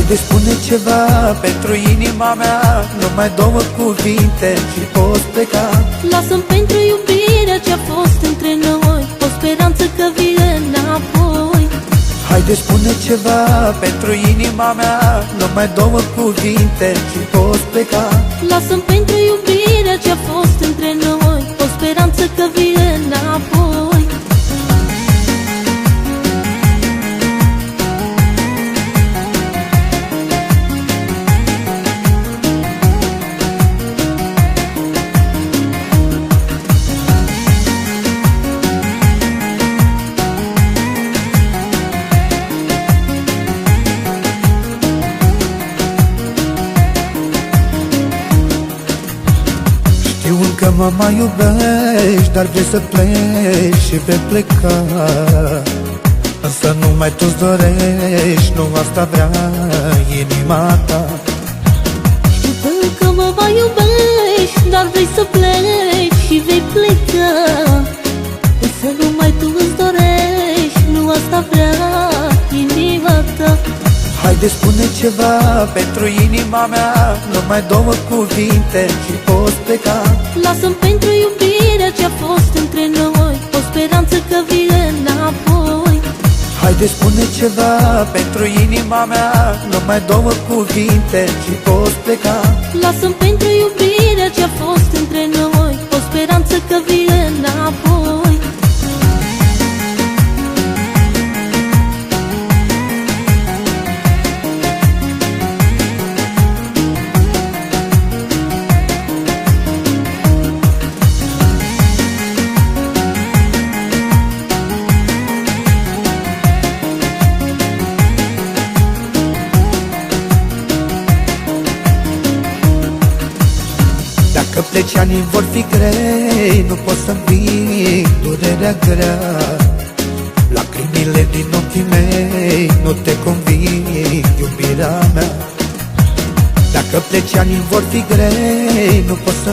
Haide, spune ceva pentru inima mea, numai două cuvinte și poți pleca. Lasă-mi pentru iubirea ce-a fost între noi o speranță că vine înapoi. Haide, spune ceva pentru inima mea, numai două cuvinte și poți pleca. Lasă-mi pentru iubirea ce-a fost între noi o speranță că vine înapoi. Știu că mă mai iubești, dar vrei să pleci și vei pleca. Însă numai tu-ți dorești, nu asta vrea inima ta. Știu că mă mai iubești, dar vrei să pleci și vei pleca. Însă numai tu îți dorești, nu asta vrea inima ta. Haide, spune ceva pentru inima mea, numai două cuvinte și poți pleca. Lasă-mi pentru iubirea ce-a fost între noi o speranță că vine înapoi. Haide, spune ceva pentru inima mea, numai două cuvinte și poți pleca. Lasă-mi pentru iubirea ce-a fost între noi o speranță că vine înapoi. Dacă pleci, anii vor fi grei, nu pot să-mi vii durerea grea. Lacrimile din ochii mei nu te conving, iubirea mea. Dacă pleci, anii vor fi grei, nu pot să